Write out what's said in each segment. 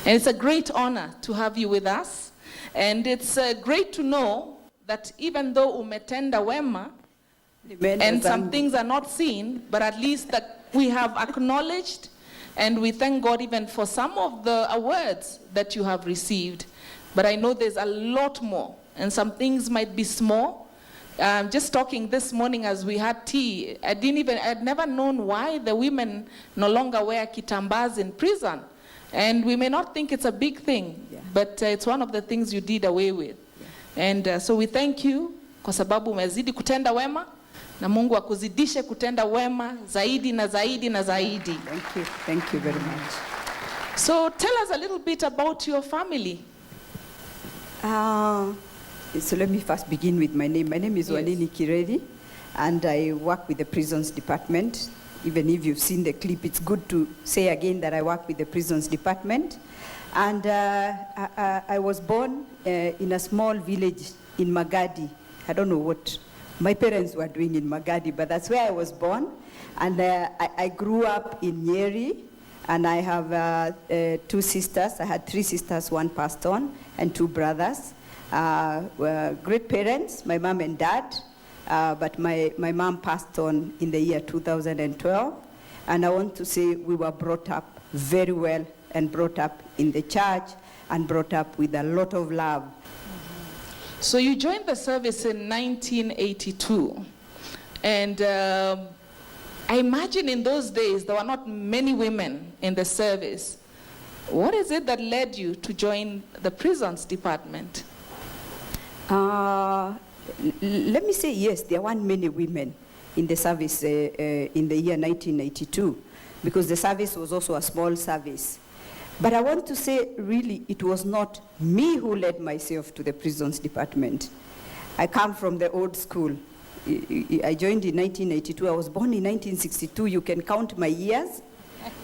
And it's a great honor to have you with us. And it's great to know that even though umetenda wema, and some things are not seen, but at least that we have acknowledged, and we thank God even for some of the awards that you have received. But I know there's a lot more, and some things might be small. Just talking this morning as we had tea, I'd never known why the women no longer wear kitambas in prison. And we may not think it's a big thing, but it's one of the things you did away with. And so we thank you kwa sababu umezidi kutenda wema, na Mungu akuzidishe kutenda wema zaidi na zaidi na zaidi. Thank you very much. So tell us a little bit about your family. So let me first begin with my name. My name is Wanini Kiredi, and I work with the Prisons Department. Even if you've seen the clip, it's good to say again that I work with the Prisons Department. And I was born in a small village in Magadi. I don't know what my parents were doing in Magadi, but that's where I was born. And I grew up in Nyeri, and I have 2 sisters. I had 3 sisters, 1 passed on, and 2 brothers. Were great parents, my mom and dad, but my mom passed on in the year 2012. And I want to say we were brought up very well, and brought up in the church, and brought up with a lot of love. So you joined the service in 1982, and I imagine in those days there were not many women in the service. What is it that led you to join the Prisons Department? Let me say yes, there weren't many women in the service in the year 1982, because the service was also a small service. But I want to say, really, it was not me who led myself to the Prisons Department. I come from the old school. I joined in 1982. I was born in 1962. You can count my years,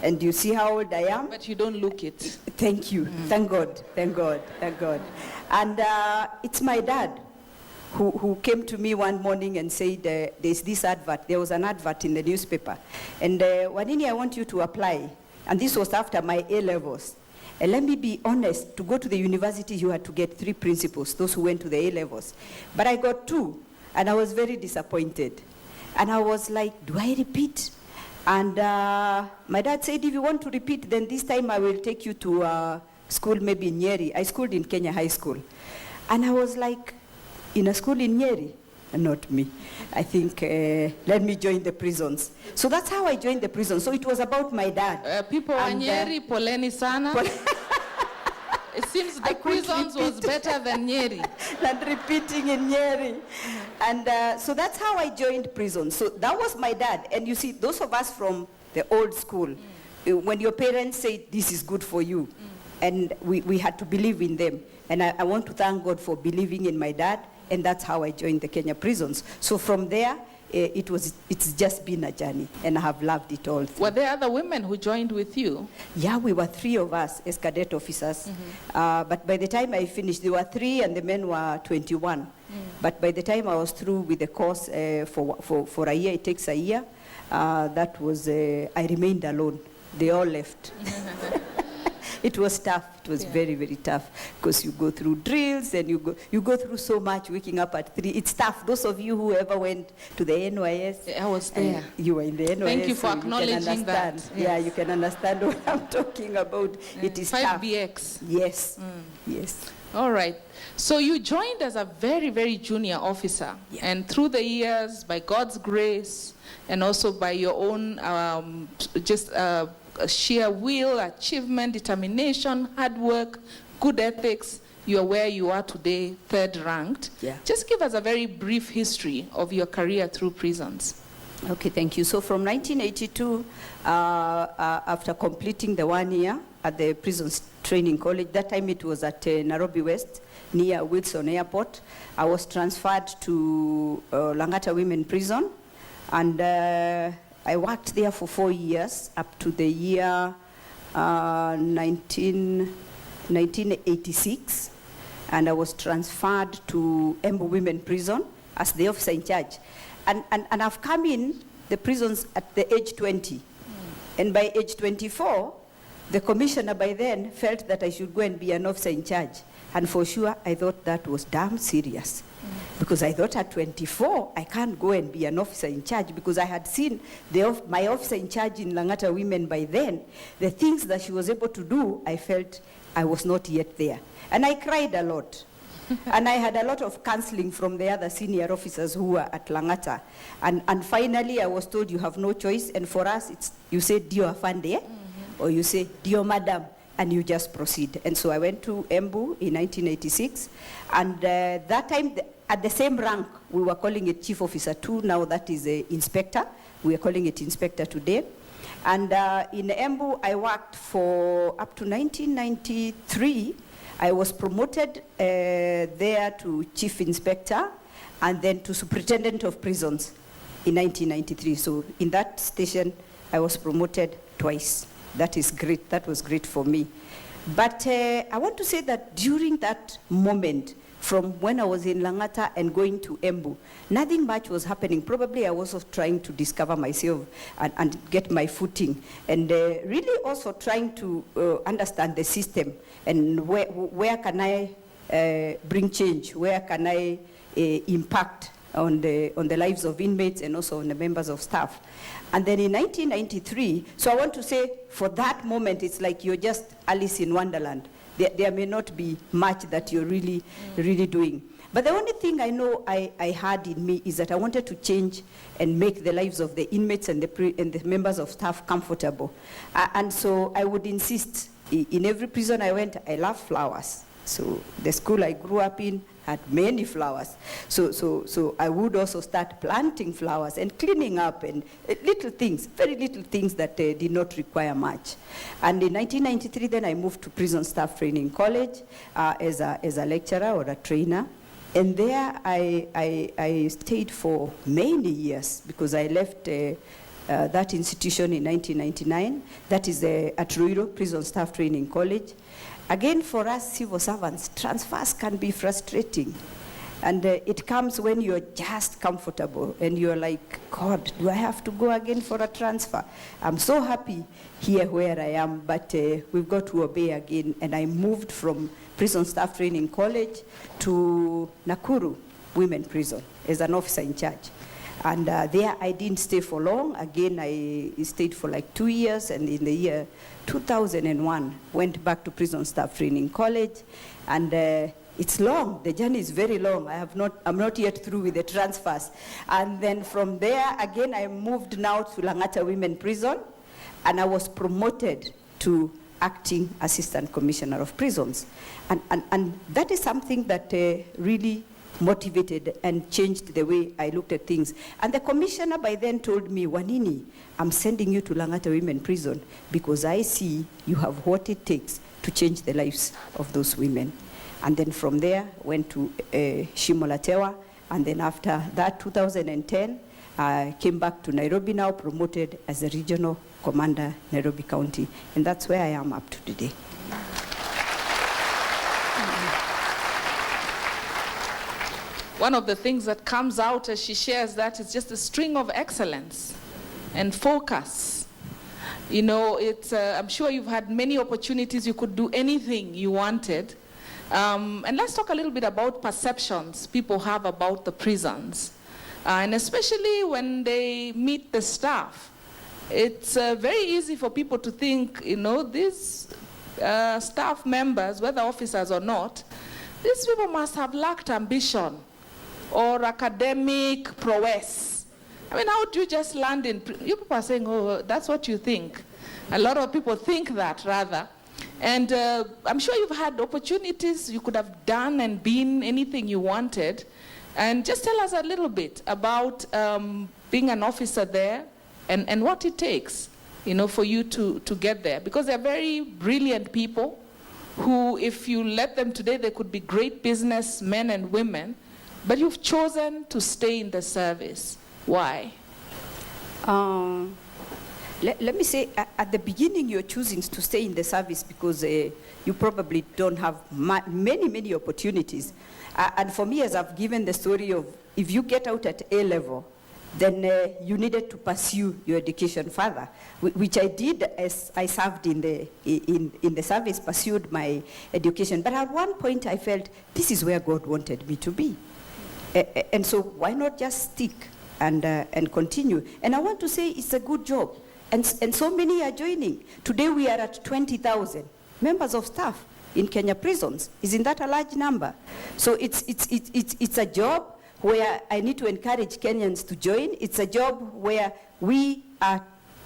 and you see how old I am. But you don't look it. Thank you. Thank God. Thank God. Thank God. And it's my dad who came to me one morning and said, there's this advert. There was an advert in the newspaper. And Wanini, I want you to apply. And this was after my A-levels. And let me be honest, to go to the university, you had to get 3 principals, those who went to the A-levels. But I got 2, and I was very disappointed. And I was like, do I repeat? And my dad said, if you want to repeat, then this time I will take you to school maybe in Nyeri. I schooled in Kenya High School. And I was like, in a school in Nyeri? Not me. I think, let me join the prisons. So that's how I joined the prisons. So it was about my dad. People in Nyeri, poleni sana. It seems the prisons was better than Nyeri. Than repeating in Nyeri. And so that's how I joined prisons. So that was my dad. And you see, those of us from the old school, when your parents say, this is good for you, and we had to believe in them. And I want to thank God for believing in my dad, and that's how I joined the Kenya prisons. So from there, it's just been a journey, and I have loved it all. Were there other women who joined with you? Yeah, we were 3 of us as cadet officers. But by the time I finished, there were 3 and the men were 21. But by the time I was through with the course for a year, it takes a year, that was, I remained alone. They all left. It was tough. It was very, very tough, because you go through drills and you go through so much, waking up at 3. It's tough. Those of you who ever went to the NYS. I was there. You were in the NYS. Thank you for so acknowledging that. Yes. Yeah, you can understand what I'm talking about. It is 5BX. Tough. Yes. Yes. All right. So you joined as a very, very junior officer. Yeah. And through the years, by God's grace, and also by your own sheer will, achievement, determination, hard work, good ethics, you are where you are today, 3rd ranked. Yeah. Just give us a very brief history of your career through prisons. Okay, thank you. So from 1982, after completing the 1 year at the Prisons Training College, that time it was at Nairobi West, near Wilson Airport, I was transferred to Langata Women Prison, and I worked there for 4 years, up to the year 1986, and I was transferred to Embu Women Prison as the officer in charge. And I've come in the prisons at the age 20. And by age 24, the commissioner by then felt that I should go and be an officer in charge. And for sure, I thought that was damn serious. Because I thought at 24, I can't go and be an officer in charge, because I had seen my officer in charge in Langata Women by then. The things that she was able to do, I felt I was not yet there. And I cried a lot. And I had a lot of counseling from the other senior officers who were at Langata. And finally, I was told you have no choice. And for us, it's you say, Dio Afande, or you say, Dio Madam, and you just proceed. And so I went to Embu in 1986. And that time, at the same rank, we were calling it Chief Officer 2. Now that is Inspector. We are calling it Inspector today. And in Embu, I worked for up to 1993. I was promoted there to Chief Inspector and then to Superintendent of Prisons in 1993. So in that station, I was promoted twice. That is great. That was great for me. But I want to say that during that moment, from when I was in Langata and going to Embu, nothing much was happening. Probably I was also trying to discover myself and get my footing, and really also trying to understand the system and where can I bring change, where can I impact on the lives of inmates and also on the members of staff. And then in 1993, so I want to say for that moment, it's like you're just Alice in Wonderland. There may not be much that you're really doing. But the only thing I know I had in me is that I wanted to change and make the lives of the inmates and the members of staff comfortable. And so I would insist, in every prison I went, I love flowers. So the school I grew up in had many flowers. So I would also start planting flowers and cleaning up and little things, very little things that did not require much. And in 1993, then I moved to Prison Staff Training College as a lecturer or a trainer. And there I stayed for many years, because I left that institution in 1999. That is at Ruiru Prison Staff Training College. Again, for us civil servants, transfers can be frustrating. And it comes when you're just comfortable and you're like, God, do I have to go again for a transfer? I'm so happy here where I am, but we've got to obey again. And I moved from Prison Staff Training College to Nakuru Women Prison as an officer in charge. And there I didn't stay for long. Again, I stayed for like 2 years, and in the year 2001, went back to Prison Staff Training College. And it's long, the journey is very long. I'm not yet through with the transfers. And then from there, again, I moved now to Langata Women Prison, and I was promoted to Acting Assistant Commissioner of Prisons. And that is something that really motivated and changed the way I looked at things. And the commissioner by then told me, Wanini, I'm sending you to Langata Women Prison because I see you have what it takes to change the lives of those women. And then from there, went to Shimolatewa, and then after that, 2010, I came back to Nairobi now, promoted as a regional commander, Nairobi County. And that's where I am up to today. One of the things that comes out as she shares that is just a string of excellence and focus. You know, I'm sure you've had many opportunities. You could do anything you wanted. And let's talk a little bit about perceptions people have about the prisons. And especially when they meet the staff. It's very easy for people to think, you know, these staff members, whether officers or not, these people must have lacked ambition or academic prowess. I mean, how do you just land in, you people are saying, oh, that's what you think. A lot of people think that, rather. And I'm sure you've had opportunities, you could have done and been anything you wanted. And just tell us a little bit about being an officer there and what it takes, you know, for you to get there. Because they're very brilliant people who, if you let them today, they could be great businessmen and women. But you've chosen to stay in the service. Why? Let me say, at the beginning, you're choosing to stay in the service because you probably don't have many opportunities. And for me, as I've given the story of, if you get out at A level, then you needed to pursue your education further, which I did as I served in the service, pursued my education. But at one point I felt this is where God wanted me to be. And so why not just stick and continue? And I want to say it's a good job. And so many are joining. Today we are at 20,000 members of staff in Kenya prisons. Isn't that a large number? So it's a job where I need to encourage Kenyans to join. It's a job where we are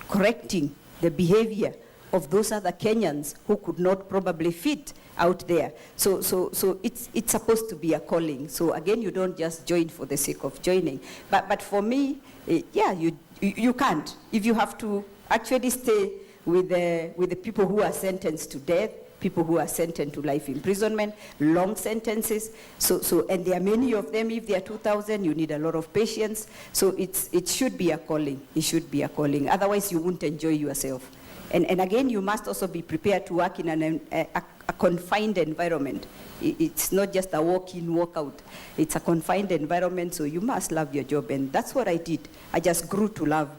correcting the behavior of those other Kenyans who could not probably fit out there. So it's supposed to be a calling. So again, you don't just join for the sake of joining. But for me, yeah, you can't. If you have to actually stay with the people who are sentenced to death, people who are sentenced to life imprisonment, long sentences. And there are many of them. If there are 2,000, you need a lot of patience. So it should be a calling. It should be a calling. Otherwise, you won't enjoy yourself. And again, you must also be prepared to work in a confined environment. It's not just a walk-in, walk-out. It's a confined environment, so you must love your job. And that's what I did. I just grew to love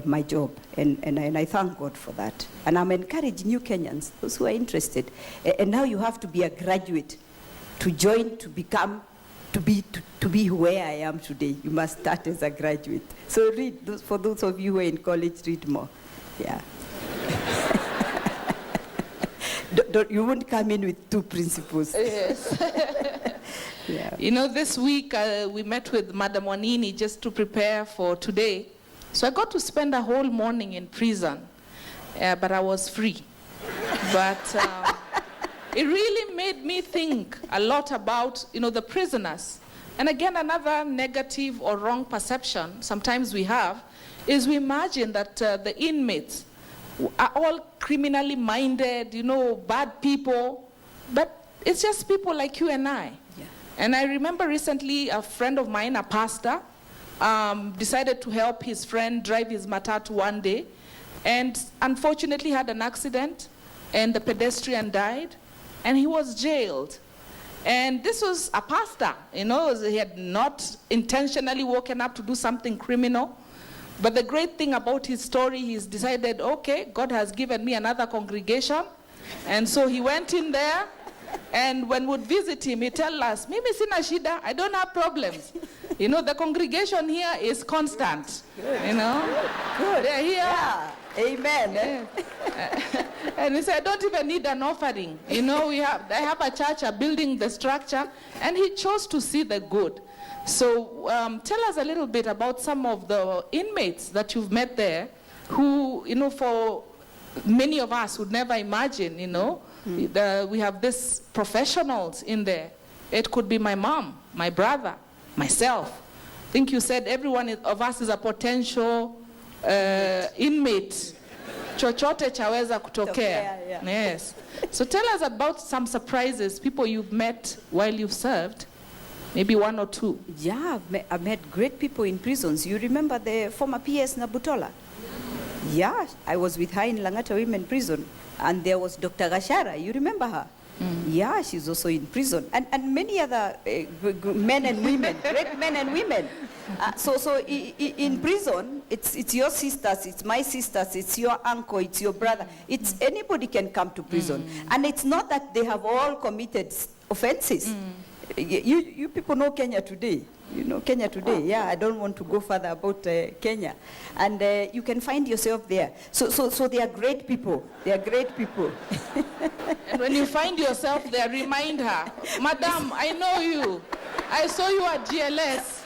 my job, and I thank God for that. And I'm encouraging new Kenyans, those who are interested. And now you have to be a graduate to join, to become, to be where I am today. You must start as a graduate. So read, for those of you who are in college, read more. Yeah. You won't come in with two principles. Yes. Yeah. You know, this week we met with Madam Wanini just to prepare for today. So I got to spend a whole morning in prison, but I was free. But it really made me think a lot about, you know, the prisoners. And again, another negative or wrong perception sometimes we have is we imagine that the inmates are all criminally minded, you know, bad people. But it's just people like you and I. Yeah. And I remember recently a friend of mine, a pastor, decided to help his friend drive his matatu one day, and unfortunately had an accident, and the pedestrian died, and he was jailed. And this was a pastor, you know, he had not intentionally woken up to do something criminal. But the great thing about his story, he's decided, okay, God has given me another congregation. And so he went in there, and when we'd visit him, he'd tell us, Mimi sina shida, I don't have problems. You know, the congregation here is constant. Good. You know? Good. They're here. Yeah. Amen. Yeah. And he said, I don't even need an offering. You know, I have a church, I'm building the structure. And he chose to see the good. So tell us a little bit about some of the inmates that you've met there who, you know, for many of us would never imagine, you know, we have these professionals in there. It could be my mom, my brother, myself. I think you said everyone of us is a potential inmate. Chochote chaweza kutokea. Yeah. Yes. So tell us about some surprises, people you've met while you've served. Maybe one or two. Yeah, I've met great people in prisons. You remember the former PS Nabutola? Yeah, I was with her in Langata Women Prison. And there was Dr. Gashara. You remember her? Yeah, she's also in prison. And many other men and women, great men and women. So in prison, it's your sisters, it's my sisters, it's your uncle, it's your brother. It's anybody can come to prison. And it's not that they have all committed offenses. You people know Kenya today. You know Kenya today. Yeah, I don't want to go further about Kenya. And you can find yourself there. So they are great people. They are great people. And when you find yourself there, remind her, Madam, I know you. I saw you at GLS.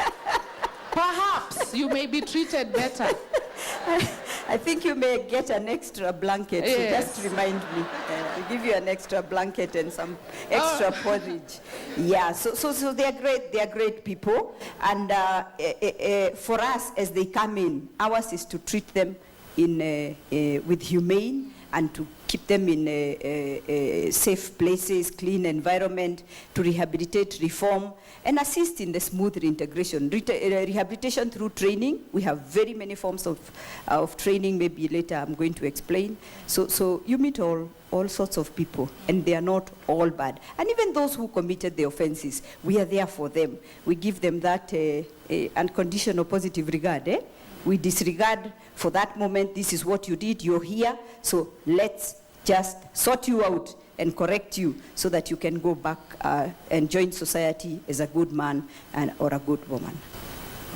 Perhaps you may be treated better. I think you may get an extra blanket. Yes. So just remind me. We'll give you an extra blanket and some extra porridge. Yeah, so they are great. They are great people. And for us, as they come in, ours is to treat them with humane and to keep them in safe places, clean environment, to rehabilitate, reform, and assist in the smooth reintegration. Rehabilitation through training. We have very many forms of training. Maybe later I'm going to explain. So you meet all sorts of people, and they are not all bad. And even those who committed the offenses, we are there for them. We give them that unconditional positive regard. We disregard for that moment, this is what you did, you're here, so let's just sort you out and correct you so that you can go back and join society as a good man or a good woman.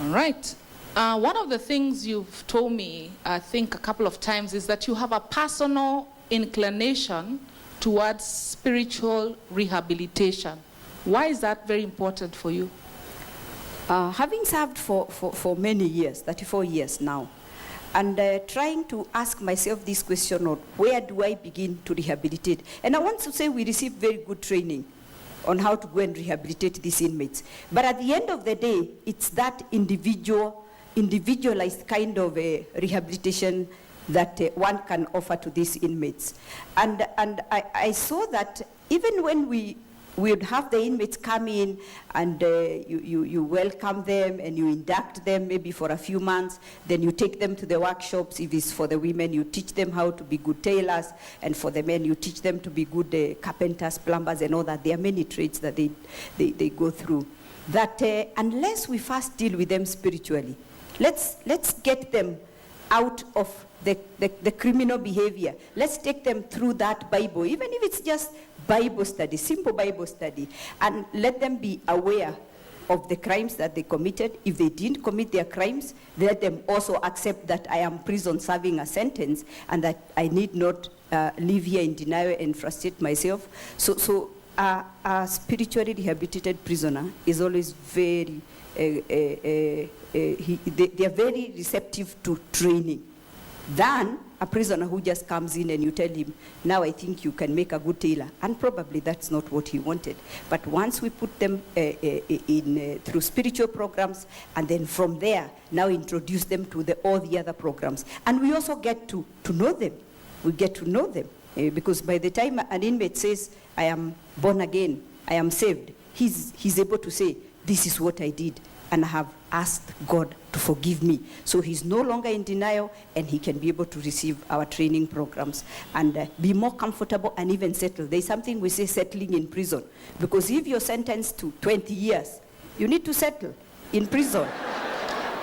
All right. One of the things you've told me, I think a couple of times, is that you have a personal inclination towards spiritual rehabilitation. Why is that very important for you? Having served for many years, 34 years now, and trying to ask myself this question of where do I begin to rehabilitate? And I want to say we received very good training on how to go and rehabilitate these inmates. But at the end of the day, it's that individualized kind of rehabilitation that one can offer to these inmates. And I saw that even when we would have the inmates come in and you welcome them and you induct them maybe for a few months, then you take them to the workshops. If it's for the women, you teach them how to be good tailors, and for the men, you teach them to be good carpenters, plumbers, and all that. There are many trades that they go through. That unless we first deal with them spiritually, let's get them out of the criminal behavior. Let's take them through that Bible, even if it's just Bible study, simple Bible study, and let them be aware of the crimes that they committed. If they didn't commit their crimes, let them also accept that I am prison serving a sentence and that I need not live here in denial and frustrate myself. So a spiritually rehabilitated prisoner is always very, they are very receptive to training than a prisoner who just comes in and you tell him, now I think you can make a good tailor. And probably that's not what he wanted. But once we put them through spiritual programs, and then from there, now introduce them to all the other programs. And we also get to know them. We get to know them. Because by the time an inmate says, I am born again, I am saved, he's able to say, this is what I did, and I have asked God to forgive me. So he's no longer in denial, and he can be able to receive our training programs and be more comfortable and even settle. There's something we say settling in prison, because if you're sentenced to 20 years, you need to settle in prison.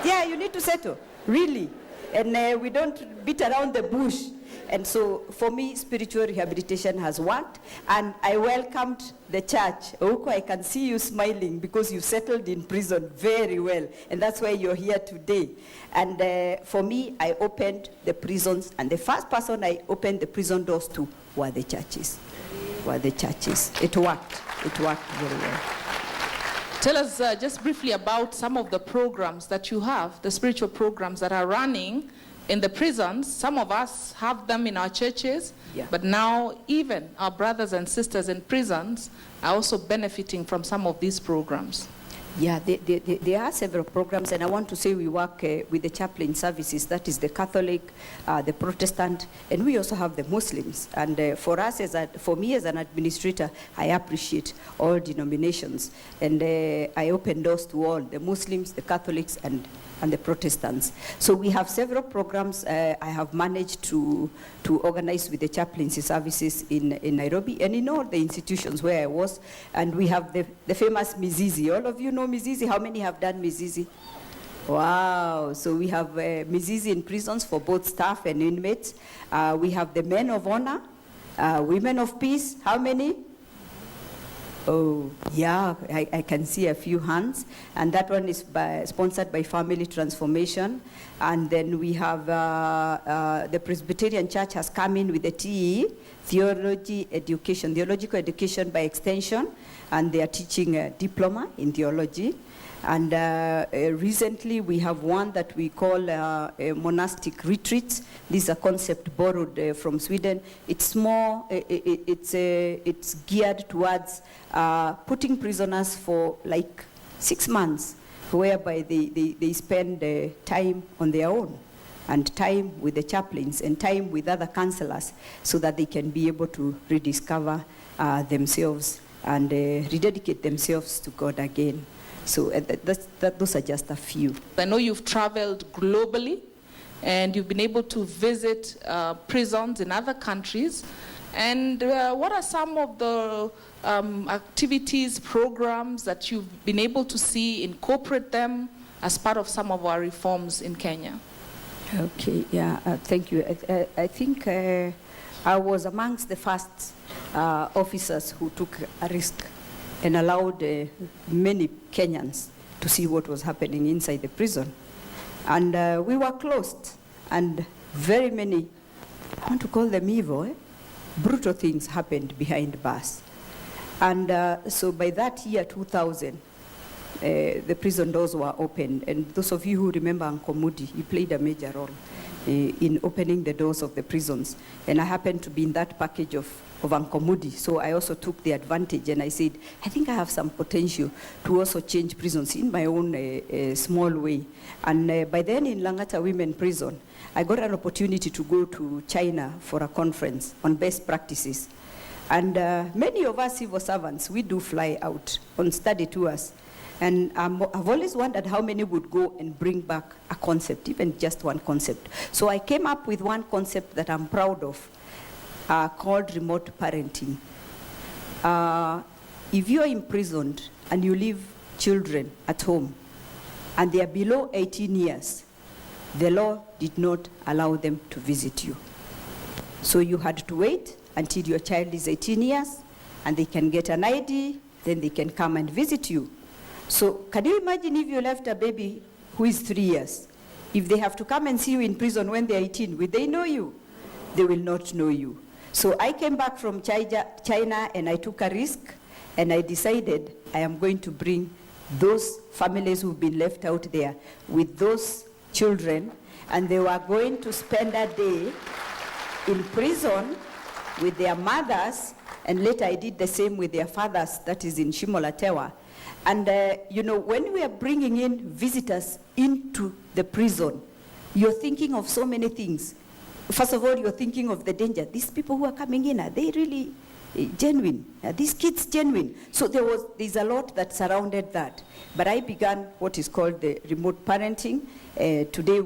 Yeah, you need to settle, really. And we don't beat around the bush. And so for me, spiritual rehabilitation has worked, and I welcomed the church. Ouko, I can see you smiling because you settled in prison very well, and that's why you're here today. And for me, I opened the prisons, and the first person I opened the prison doors to were the churches. It worked. It worked very well. Tell us just briefly about some of the programs that you have, the spiritual programs that are running in the prisons. Some of us have them in our churches, but now even our brothers and sisters in prisons are also benefiting from some of these programs. Yeah, there are several programs, and I want to say we work with the chaplain services. That is the Catholic, the Protestant, and we also have the Muslims. And for me as an administrator, I appreciate all denominations, and I open doors to all, the Muslims, the Catholics, and the Protestants. So we have several programs. I have managed to organize with the chaplaincy services in Nairobi and in all the institutions where I was. And we have the famous Mizizi. All of you know Mizizi. How many have done Mizizi? Wow. So we have Mizizi in prisons for both staff and inmates. We have the Men of Honor, Women of Peace. How many? Oh, yeah, I can see a few hands. And that one is sponsored by Family Transformation. And then we have the Presbyterian Church has come in with the TE, Theological Education by Extension, and they are teaching a diploma in theology. And recently we have one that we call monastic retreats. This is a concept borrowed from Sweden. It's more, it's geared towards putting prisoners for like 6 months, whereby they spend time on their own. and time with the chaplains and time with other counselors so that they can be able to rediscover themselves and rededicate themselves to God again. So those are just a few. I know you've traveled globally and you've been able to visit prisons in other countries. And what are some of the activities, programs that you've been able to see, incorporate them as part of some of our reforms in Kenya? Okay, yeah, thank you. I think I was amongst the first officers who took a risk and allowed many Kenyans to see what was happening inside the prison. And we were closed, and very many, I want to call them evil, brutal things happened behind bars. And so by that year, 2000, the prison doors were opened. And those of you who remember Uncle Moody, he played a major role in opening the doors of the prisons. And I happened to be in that package of Uncle Moody. So I also took the advantage and I said, I think I have some potential to also change prisons in my own small way. And by then in Langata Women Prison, I got an opportunity to go to China for a conference on best practices. And many of us civil servants, we do fly out on study tours. And I've always wondered how many would go and bring back a concept, even just one concept. So I came up with one concept that I'm proud of, called remote parenting. If you're imprisoned and you leave children at home and they are below 18 years, the law did not allow them to visit you. So you had to wait until your child is 18 years and they can get an ID, then they can come and visit you. So can you imagine if you left a baby who is 3 years? If they have to come and see you in prison when they're 18, will they know you? They will not know you. So I came back from China and I took a risk and I decided I am going to bring those families who've been left out there with those children, and they were going to spend a day in prison with their mothers, and later I did the same with their fathers, that is in Shimolatewa. And you know, when we are bringing in visitors into the prison, you're thinking of so many things. First of all, you're thinking of the danger. These people who are coming in, are they really genuine? Are these kids genuine? So there's a lot that surrounded that. But I began what is called the remote parenting. Today